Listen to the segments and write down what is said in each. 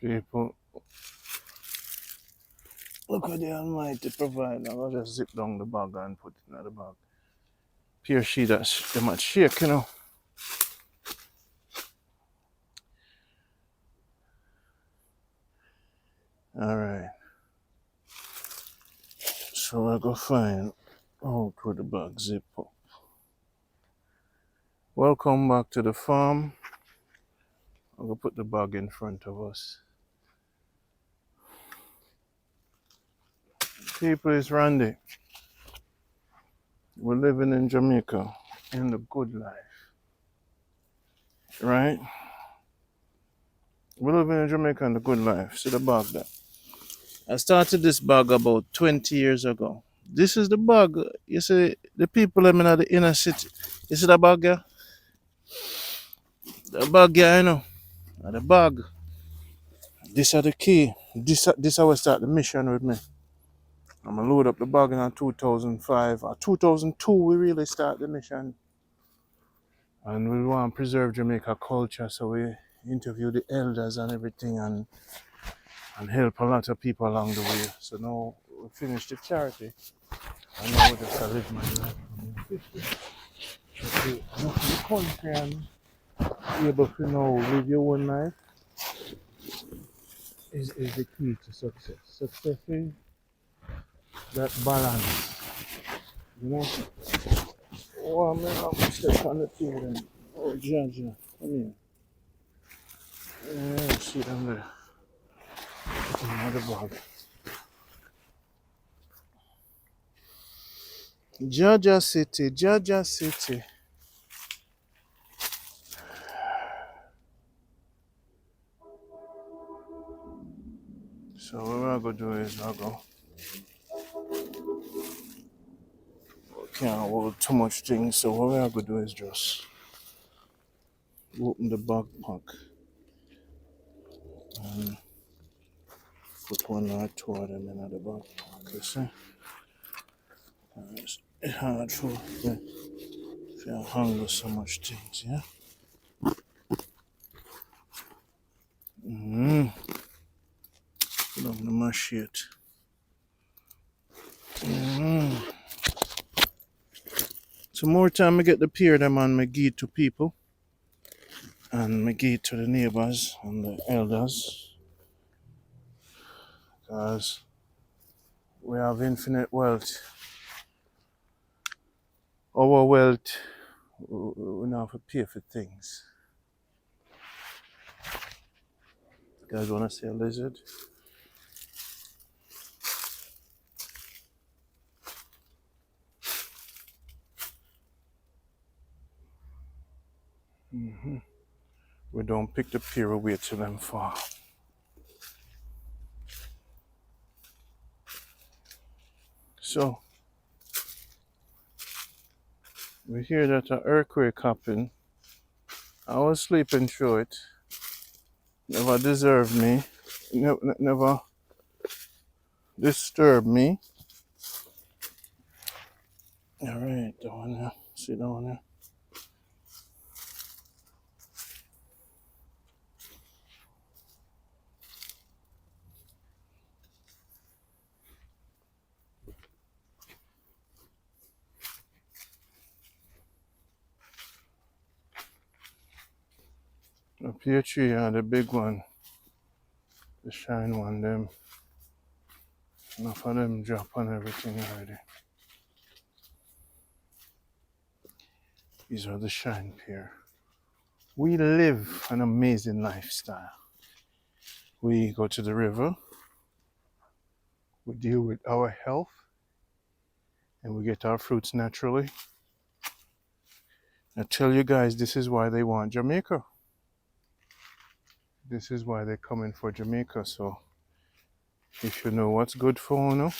People, look what the Almighty provide. I'll just zip down the bag and put it in the bag. Pear sheet that they might shake, you know. Alright. So I go find out where the bag zip up. Welcome back to the farm. I'm gonna put the bag in front of us. People, it's Randy. We're living in Jamaica in the good life, right? We're living in Jamaica in the good life. See the bag there. I started this bag about 20 years ago. This is the bag. You see, the people living in the inner city. You see the bag here? The bag here, you know. The bag. This is the key. This how I start the mission with me. I'm gonna load up the bag in 2005 or 2002. We really start the mission, and we want to preserve Jamaica culture. So we interview the elders and everything, and help a lot of people along the way. So now we finished the charity, and now we just live my life. Okay, enough in the country and be able to know live your own life is the key to success. Success is that balance, you know. Oh man, I'm step on the table then. Oh, Jaja, come here. Yeah, see them there. Another bag. Jaja City, Jaja City. So what we're gonna do is can't hold too much things. So what we're gonna do is just open the backpack and put one or two of them in the backpack. You see? It's hard for if you handle so much things, yeah. Put on the machete. So more time I get the pear them and I give it to people and I give it to the neighbors and the elders because we have infinite wealth. Our wealth, we don't have to pay for things. You guys want to see a lizard? We don't pick the pear away till them fall. So, we hear that an earthquake happened. I was sleeping through it. Never deserved me. Never disturbed me. Alright, down there. Sit down there. The pear tree are the big one. The shine one, them. Enough of them drop on everything already. These are the shine pear. We live an amazing lifestyle. We go to the river, we deal with our health, and we get our fruits naturally. I tell you guys, this is why they want Jamaica. This is why they're coming for Jamaica. So if you know what's good for you,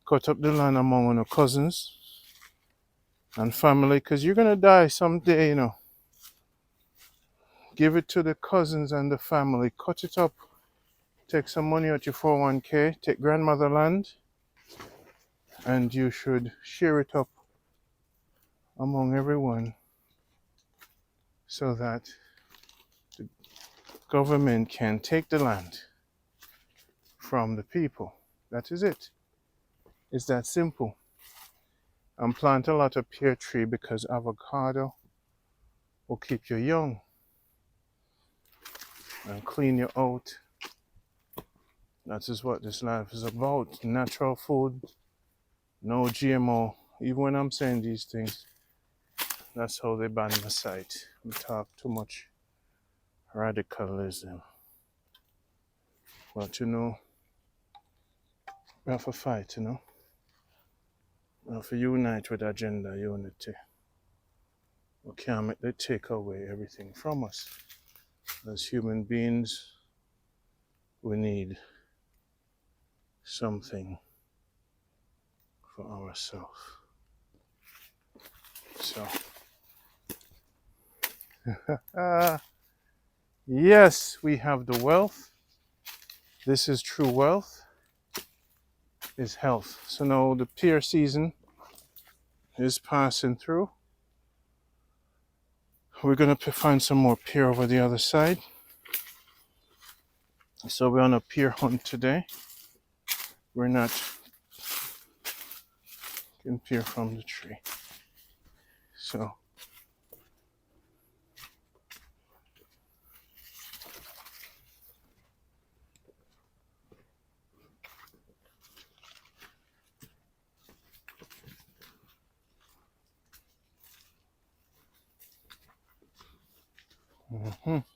cut up the land among your cousins and family, because you're gonna die someday, you know. Give it to the cousins and the family. Cut it up. Take some money out your 401k. Take grandmother land, and you should share it up among everyone, so that government can take the land from the people. That is it. It's that simple. And plant a lot of pear tree because avocado will keep you young and clean you out. That is what this life is about. Natural food, no GMO. Even when I'm saying these things, that's how they ban my site. We talk too much radicalism. But you know, we have to fight, you know. We have to unite with agenda unity. We can't make they take away everything from us. As human beings, we need something for ourselves. So, yes, we have the wealth. This is true wealth, is health. So now the pear season is passing through. We're going to find some more pear over the other side. So we're on a pear hunt today. We're not getting pear from the tree. So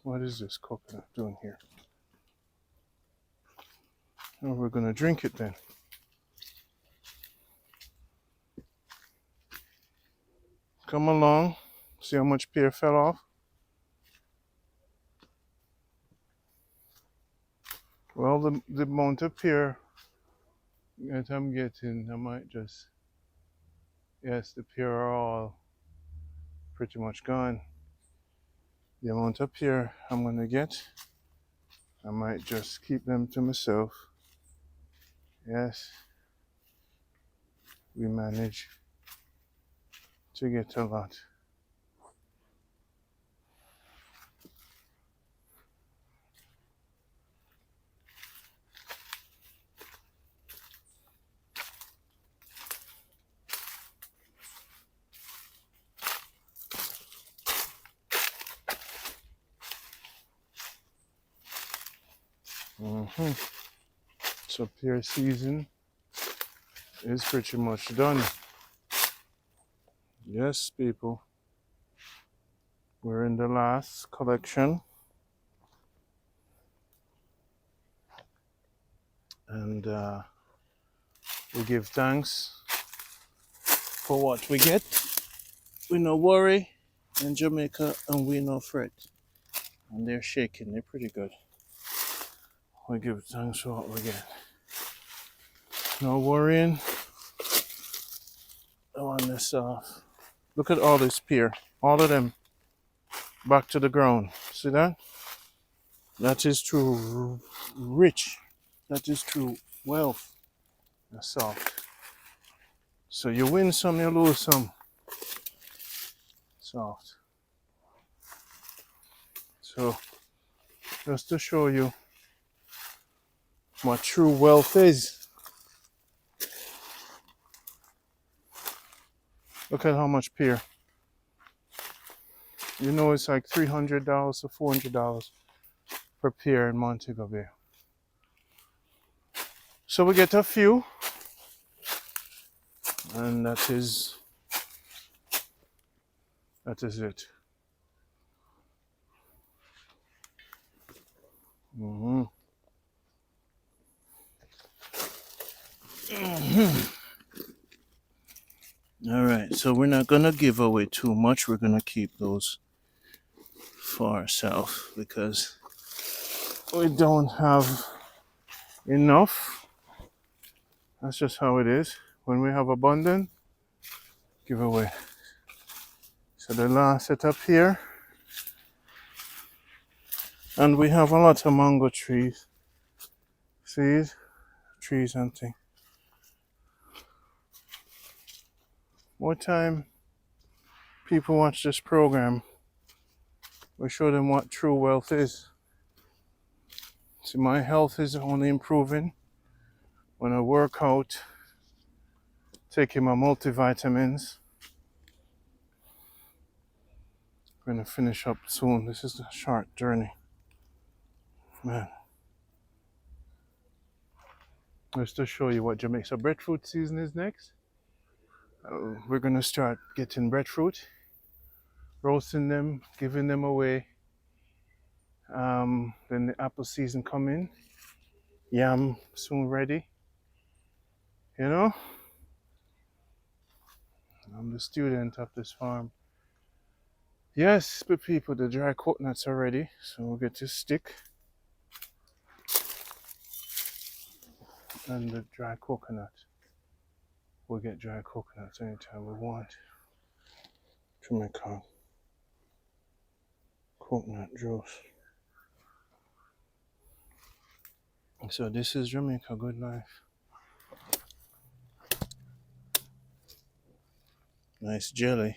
what is this coconut doing here? Oh, we're going to drink it then. Come along. See how much pear fell off? Well, the amount of pear that I'm getting, I might just... Yes, the pear are all pretty much gone. The amount of pear I'm going to get, I might just keep them to myself. Yes, we manage to get a lot. So pear season is pretty much done. Yes, people. We're in the last collection. And we give thanks for what we get. We no worry in Jamaica and we no fret. And they're shaking, they're pretty good. We give thanks for what we get. No worrying. I want this off. Look at all this pear. All of them back to the ground. See that? That is true rich. That is true wealth. That's soft. So you win some, you lose some. Soft. So just to show you what true wealth is. Look at how much pear. You know it's like $300 to $400 per pear in Montego Bay. So we get a few, and that is it. All right, so we're not gonna give away too much. We're gonna keep those for ourselves because we don't have enough. That's just how it is. When we have abundance, give away. So the last setup here, and we have a lot of mango trees. See, trees and things. More time people watch this program, we show them what true wealth is. See, my health is only improving when I work out, taking my multivitamins. We're gonna finish up soon. This is a short journey, man. Just to show you what Jamaica. So breadfruit season is next. We're gonna start getting breadfruit, roasting them, giving them away. Then the apple season come in. Yam soon ready. You know, I'm the student of this farm. Yes, but people, the dry coconuts are ready, so we'll get this stick and the dry coconut. We'll get dry coconuts anytime we want. Jamaica coconut juice. So this is Jamaica good life. Nice jelly.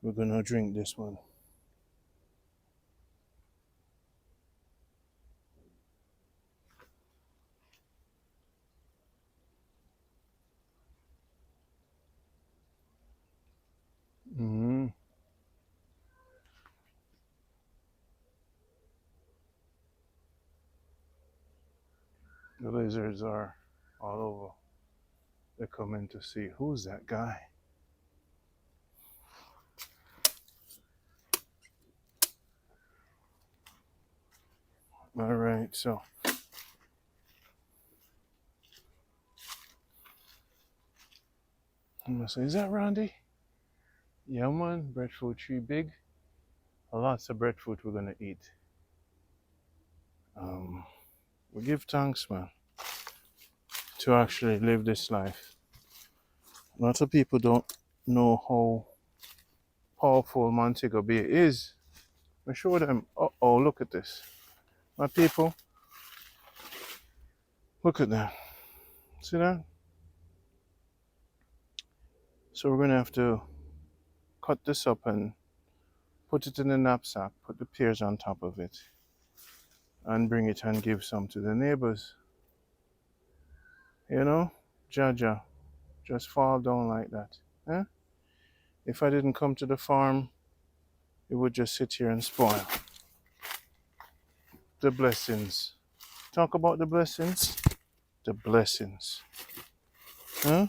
We're gonna drink this one. Mm-hmm. The lizards are all over. They're coming to see who's that guy. All right, so I'm gonna say, is that Randy? Yeah, man, breadfruit tree big. Lots of breadfruit we're gonna eat. We give thanks, man, to actually live this life. Lots of people don't know how powerful Montego Bay is. I show them. Oh, look at this, my people. Look at that. See that? So we're gonna have to cut this up and put it in the knapsack. Put the pears on top of it, and bring it and give some to the neighbors. You know, Jaja, just fall down like that. Eh? If I didn't come to the farm, it would just sit here and spoil. The blessings. Talk about the blessings. The blessings. Huh?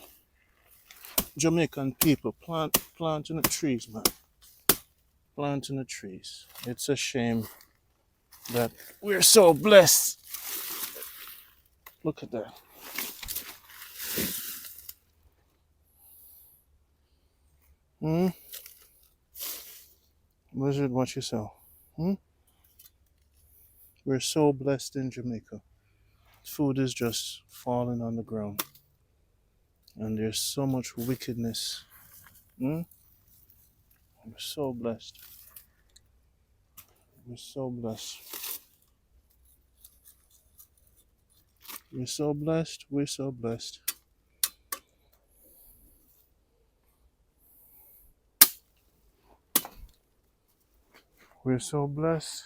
Jamaican people planting the trees, man. Planting the trees. It's a shame that we're so blessed. Look at that. Wizard, watch yourself. We're so blessed in Jamaica. Food is just falling on the ground. And there's so much wickedness. We're so blessed. We're so blessed. We're so blessed. We're so blessed. We're so blessed.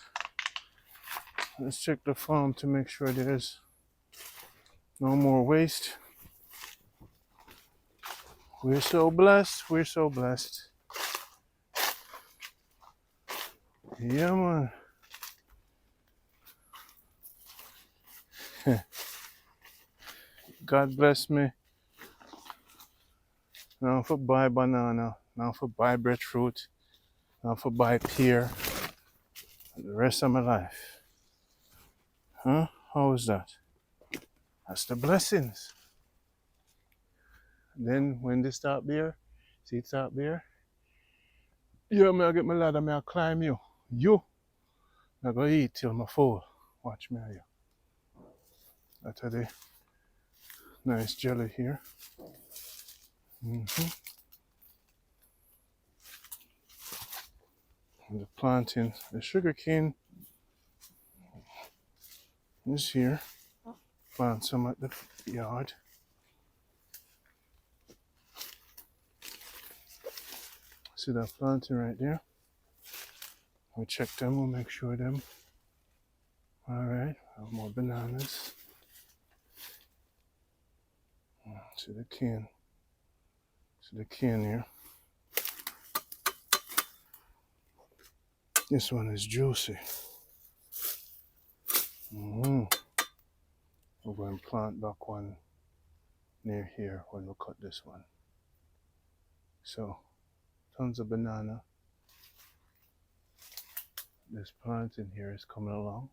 Let's check the farm to make sure there's no more waste. We're so blessed. We're so blessed. Yeah, man. God bless me. Now for buy banana. Now for buy breadfruit. Now for buy pear. The rest of my life. Huh? How is that? That's the blessings. Then when they start beer, see it start beer. Yeah, me I get my ladder, me I climb you. You. I go eat till my full. Watch me here. That's the nice jelly here. The planting, the sugar cane is here. Plant some at the yard. See that planting right there? We check them, we'll make sure them Alright, more bananas. See the can. See the can here. This one is juicy. We'll go and plant back one near here when we cut this one. So, tons of banana. This plant in here is coming along.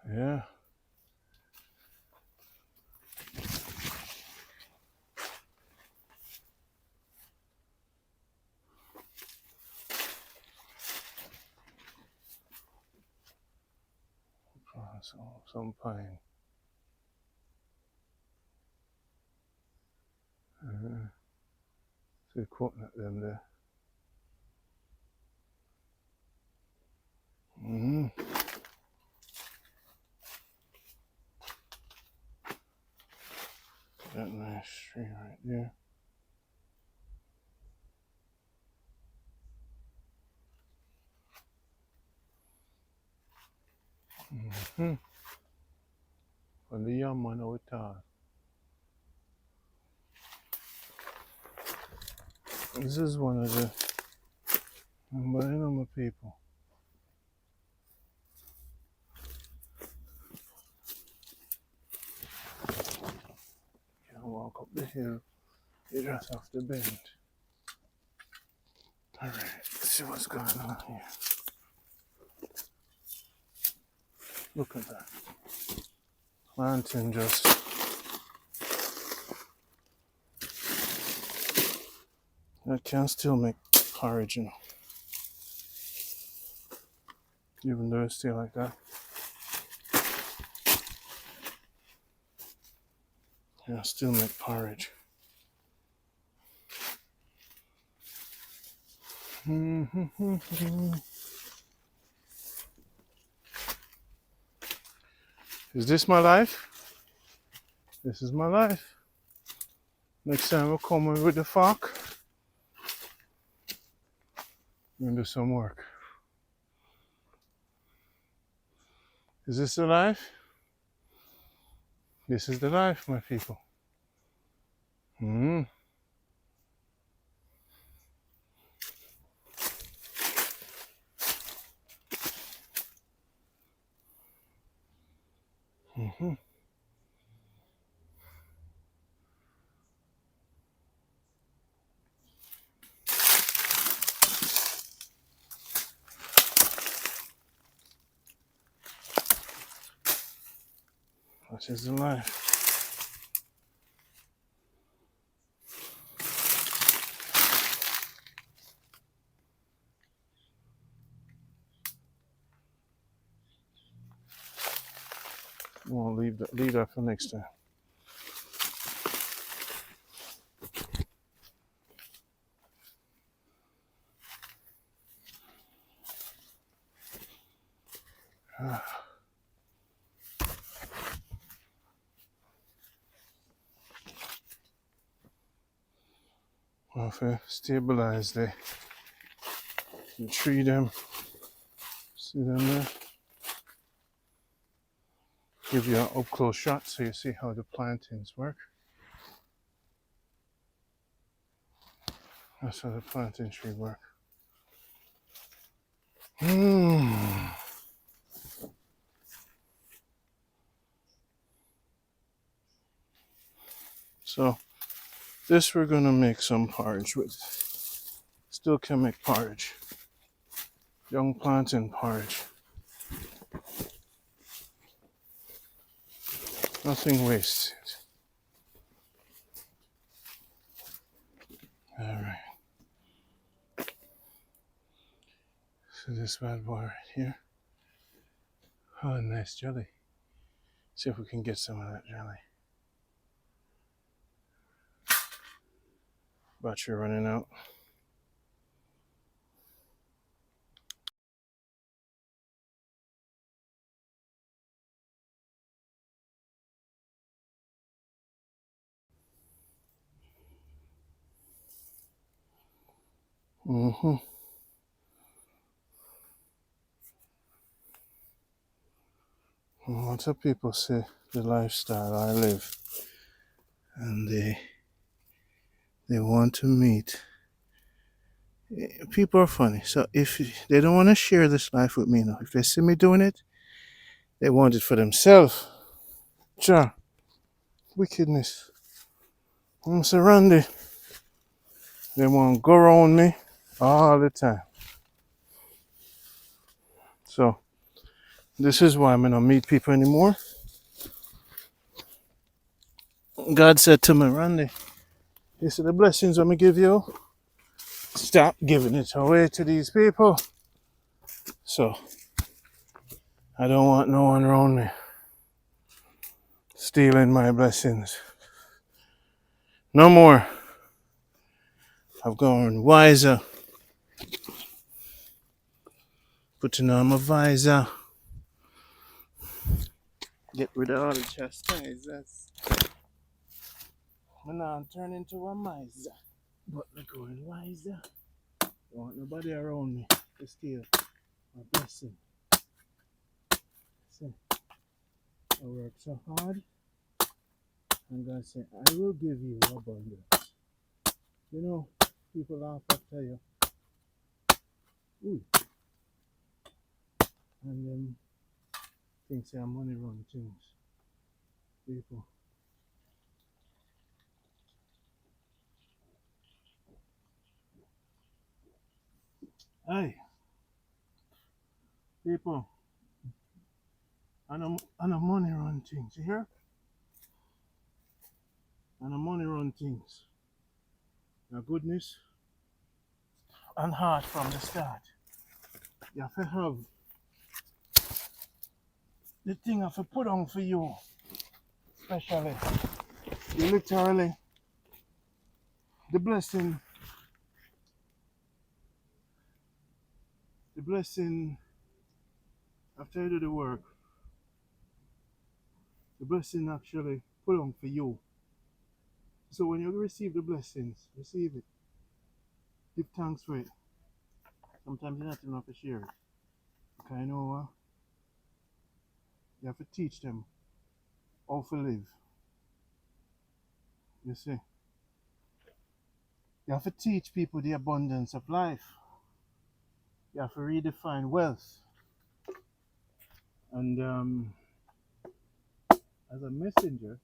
Yeah. So, some pine. See coconut them there. That nice tree right there. And the young man over top. This is one of the, but I know my people. You know, walk up the hill, you just have to bend. Alright, let's see what's going on here. Look at that. Planting just. I can still make porridge, you know. Even though it's still like that. Yeah, still make porridge. Is this my life? This is my life. Next time we'll come in with the fork. We're gonna do some work. Is this the life? This is the life, my people. That is the life. We'll leave that for next time. Well, if I stabilize the tree them, see them there? Give you an up close shot so you see how the plantings work. That's how the planting tree work. So this we're gonna make some porridge with. Still can make porridge. Young plantain porridge. Nothing wasted. Alright. So this bad boy right here. Oh, nice jelly. See if we can get some of that jelly. Battery running out. Mm-hmm. Lots of people say the lifestyle I live, and they want to meet. People are funny. So if they don't want to share this life with me now, if they see me doing it, they want it for themselves. Sure. Wickedness. I'm so Randy. They want to go around me all the time. So this is why I'm not meet people anymore. God said to me, Randy, he said, the blessings I'm going to give you, stop giving it away to these people. So I don't want no one around me stealing my blessings. No more. I've gone wiser. Putting on my visor. Get rid of all the chastisers. And now I'm turning into a miser. But I'm going wiser. Don't want nobody around me to steal my blessing. So I work so hard. And God said, I will give you abundance. You know, people laugh after you. Ooh. And then think say I'm money run things. People. Hey. People. And a money run things. You hear? And a money run things. Now goodness and heart from the start. You have to have the thing I have to put on for you. Especially. You literally the blessing after you do the work, the blessing actually put on for you. So when you receive the blessings, receive it. Give thanks for it. Sometimes you not even have to share it. Because you know what? You have to teach them how to live. You see? You have to teach people the abundance of life. You have to redefine wealth. And as a messenger,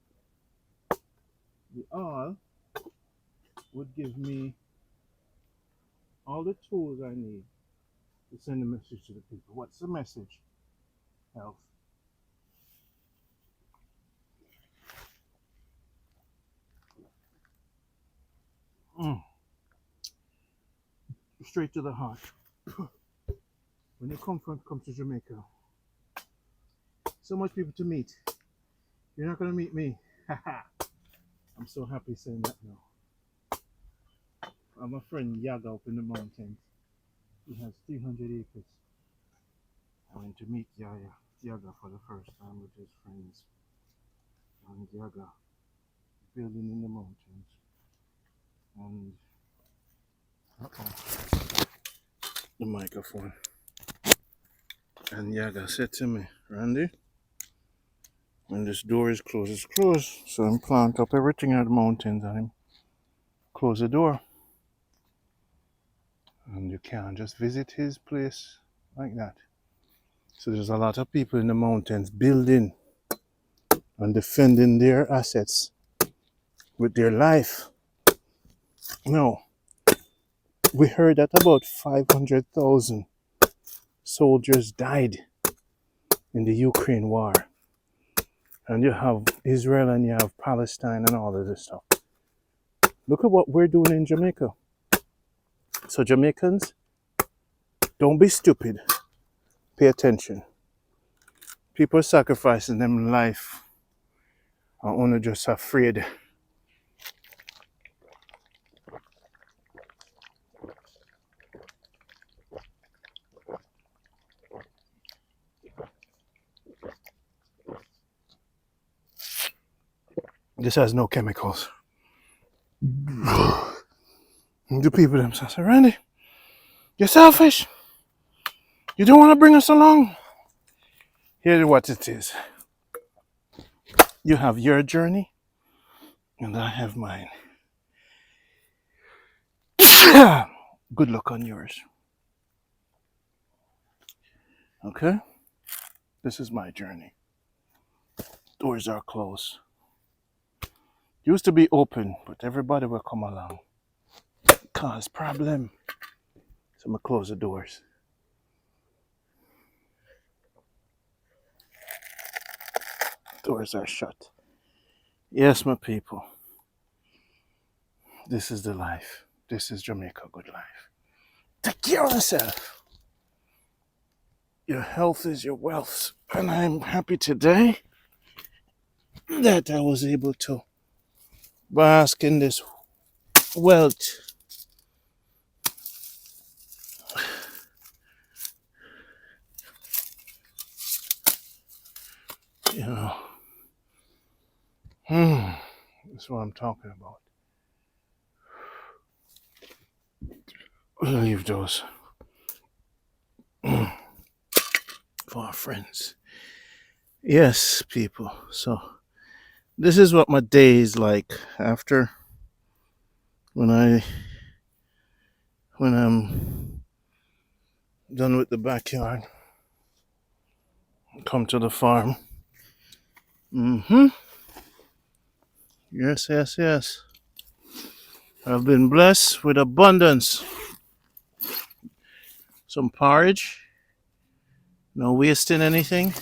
the all would give me all the tools I need to send a message to the people. What's the message? Health. Straight to the heart. When you come to Jamaica, so much people to meet. You're not gonna meet me. I'm so happy saying that now. I have a friend Yaga up in the mountains. He has 300 acres. I went to meet Yaga for the first time with his friends. And Yaga building in the mountains. And the microphone. And Yaga said to me, Randy, when this door is closed, it's closed. So I'm plant up everything at the mountains and him close the door. And you can't just visit his place like that. So there's a lot of people in the mountains building and defending their assets with their life. Now, we heard that about 500,000 soldiers died in the Ukraine war. And you have Israel and you have Palestine and all of this stuff. Look at what we're doing in Jamaica. So Jamaicans, don't be stupid. Pay attention. People are sacrificing them life are only just afraid. This has no chemicals. The people themselves say, Randy, You're selfish. You don't want to bring us along. Here's what it is. You have your journey, and I have mine. Good luck on yours. Okay? This is my journey. Doors are closed. Used to be open, but everybody will come along. Cause problem. So I'm gonna close the doors. Doors are shut. Yes, my people. This is the life. This is Jamaica good life. Take care of yourself. Your health is your wealth. And I'm happy today that I was able to bask in this wealth. You know. That's what I'm talking about. We'll leave those for our friends. Yes, people. So this is what my day is like after when I'm done with the backyard. Come to the farm. Yes, yes, yes. I've been blessed with abundance. Some porridge. No wasting anything.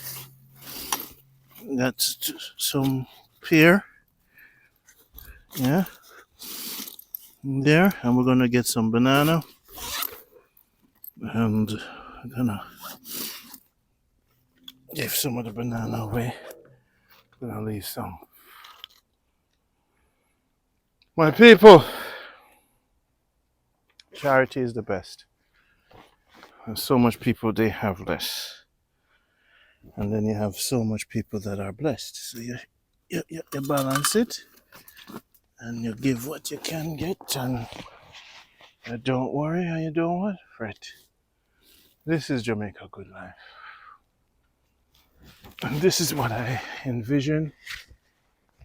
That's some pear. Yeah. There. And we're going to get some banana. And I'm going to give some of the banana away. I'm going to leave some. My people, charity is the best. There's so much people they have less. And then you have so much people that are blessed. So you balance it. And you give what you can get. And you don't worry and you don't what? Fret. This is Jamaica good life. And this is what I envision.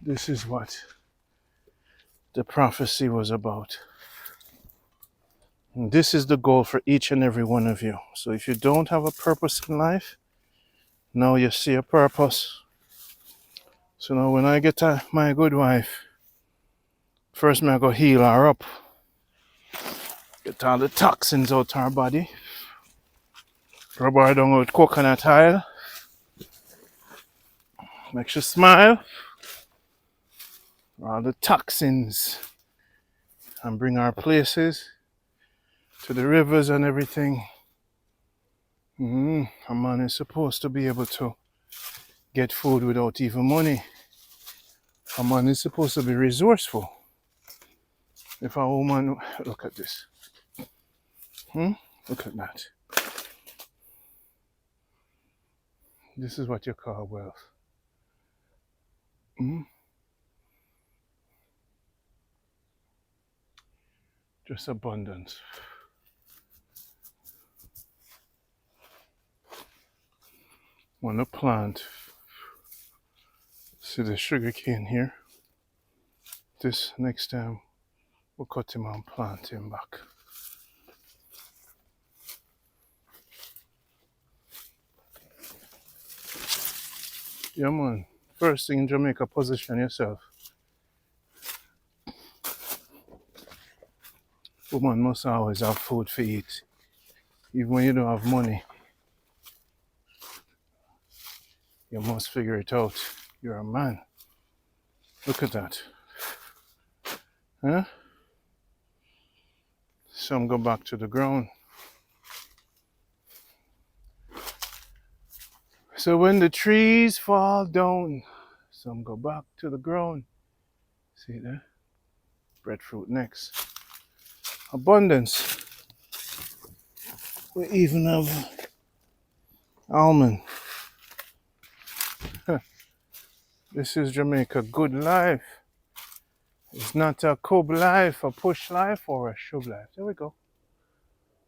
This is what the prophecy was about. And this is the goal for each and every one of you. So if you don't have a purpose in life, now you see a purpose. So now when I get my good wife, first I go heal her up. Get all the toxins out her body. Rub her down with coconut oil. Make she smile. All the toxins. And bring her places. To the rivers and everything. A man is supposed to be able to get food without even money. A man is supposed to be resourceful. If a woman, look at this. Look at that. This is what you call wealth. Just abundance. When the plant, see the sugar cane here. This next time we'll cut him and plant him back. Yeah, man. First thing in Jamaica, position yourself. Woman must always have food to eat, even when you don't have money. You must figure it out. You're a man. Look at that. Huh? Some go back to the ground. So when the trees fall down, some go back to the ground. See there? Breadfruit next. Abundance. We even have almond. This is Jamaica good life. It's not a cub life, a push life, or a shove life. There we go.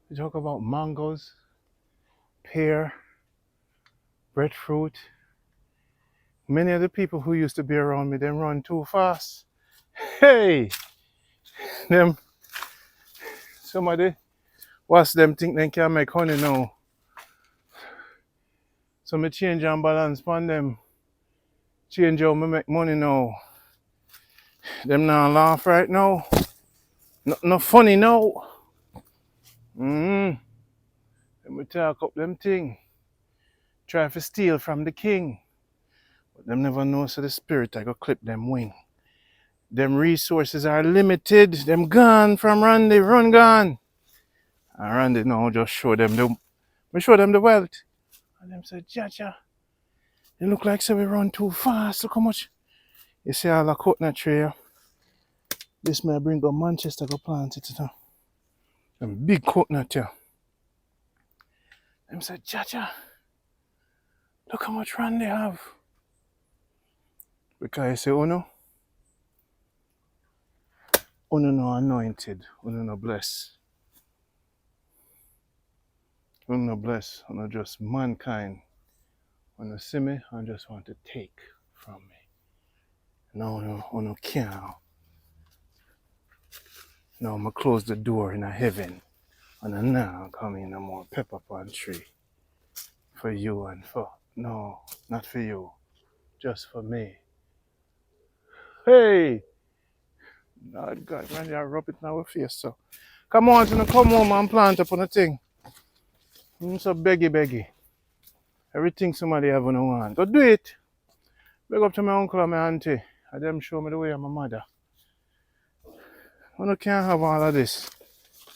We talk about mangoes, pear, breadfruit. Many of the people who used to be around me, them run too fast. Hey, them somebody watch them think they can make honey now. So me change and balance on them. Change how me make money now. Them not laugh right now. No funny now. Let me talk up them thing. Try to steal from the king. But them never know so the spirit I go clip them wing. Them resources are limited. Them gone from Randy, run gone. And Randy now just show them the wealth. And them say, Jaja, you look like so we run too fast. Look how much. You see all the coconut tree here? This may bring go Manchester go plant it now. Them big coconut here. Them say, Jaja, look how much run they have. Because you say, Uno no anointed, Uno no blessed. Uno no blessed, Uno just mankind. Uno see me and just want to take from me. No, Uno can't. No, I'ma close the door in a heaven. And now come in no more pepper plant tree. For you and for, no, not for you. Just for me. Hey! God, man, you rub it in our face, so. Come on, to come home and plant up on the thing. I'm so beggy. Everything somebody have on the want. Go do it. Beg up to my uncle and my auntie. And them show me the way of my mother. I can't have all of this.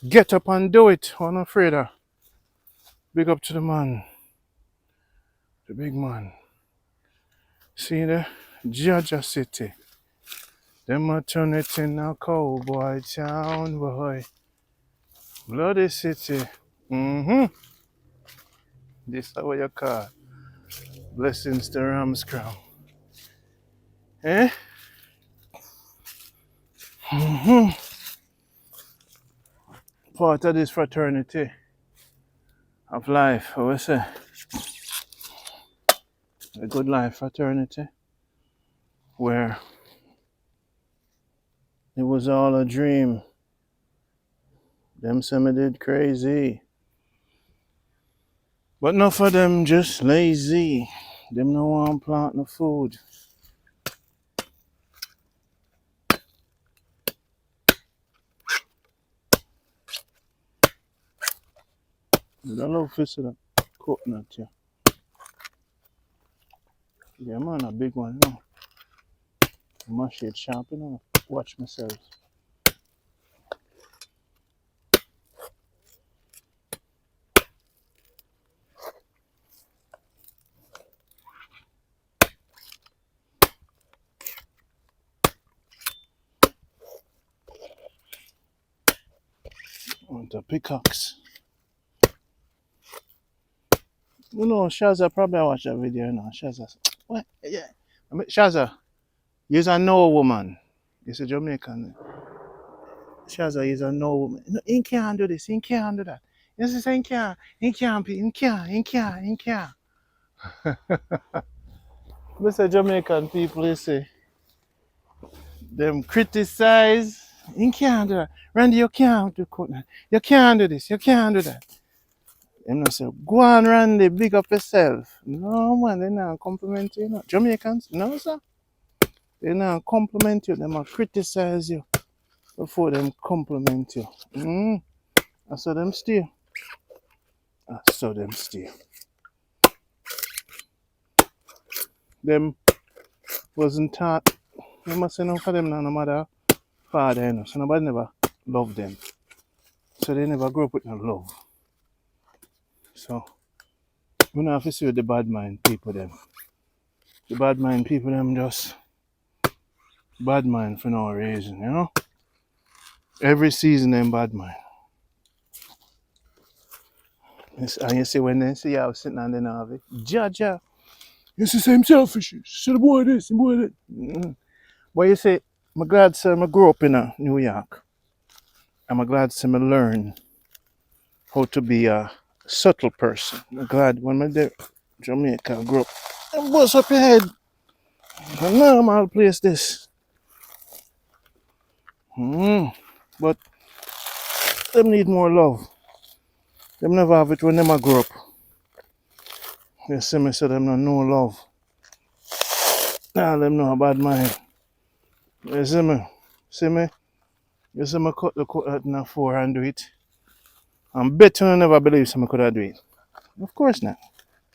Get up and do it. I'm not afraid of. Big up to the man. The big man. See there? Georgia City. Them a turn it in a cowboy town, boy. Bloody city. This is what you call blessings to Ram's Crown. Eh? Part of this fraternity of life, I would say. A good life fraternity where it was all a dream. Them some did crazy. But enough of them just lazy. Them no want plant no food. I love fish of that coconut here. Yeah man, a big one now. Mash it sharp, you know. Watch myself. Want a pickaxe. You know, Shaza probably watch that video, you know. Shaza. What? Yeah. I mean, Shaza, you're a no woman. You're a Jamaican. Shaza is a no woman. No, he can't do this, he can't do that. You say he can't, he can't. Mr. Jamaican people, you say, them criticize, he can't do that. Randy, you can't do coconut. You can't do this, you can't do that. Them not say, go on Randy, big up yourself. No man, they not compliment you. No. Jamaicans, no sir. They not compliment you, they might criticize you before them compliment you. I saw them steal. Them wasn't taught. You must say no for them no mother, father, you know. So nobody never loved them. So they never grew up with no love. So we don't have to see with the bad mind people them. The bad mind people them just bad mind for no reason, you know? Every season them bad mind. And you see when they see you sitting on the Navi, Jaja, you see same selfish. See the boy this, the boy that. But you say, I'm glad sir I grew up in New York. I'm glad sir I learn how to be a subtle person. I'm glad when I did Jamaica I grew up. And bust up your head. A normal place this. But them need more love. Them never have it when them a grow up. You see me say them no love. Nah, them no a bad mind. You see me? See me? You see me cut the coconut in a four and do it. I'm betting you never believe some could have do it. Of course not.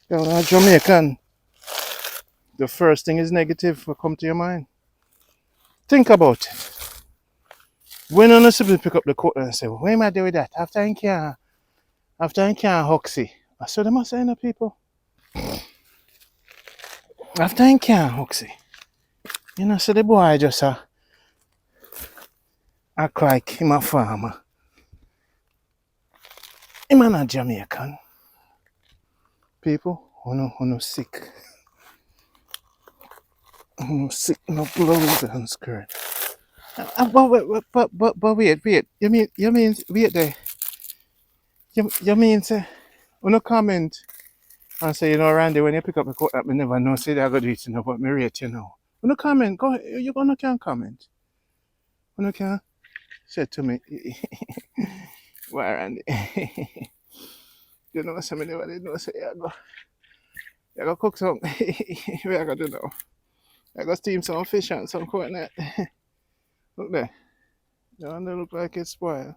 You're a Jamaican. The first thing is negative will come to your mind. Think about it. When on a sibling pick up the coconut and say, what am I doing with that? After I can't Huxley. I saw them saying to people. After I can't Huxley. You know, so the boy just act like him a farmer. Him a not Jamaican. People who no sick. Who sick no blouse and skirt. But wait. You mean wait there. You mean say no comment and say, you know, Randy, when you pick up the coat that me never know, say that I got to do it, you know, but me rate, you know. No comment, go ahead, you gonna can comment. You can say to me, why Randy? You know, some anybody know say you go cook some what I gotta do now. I gotta steam some fish and some coconut. Look there. You don't look like it's spoiled.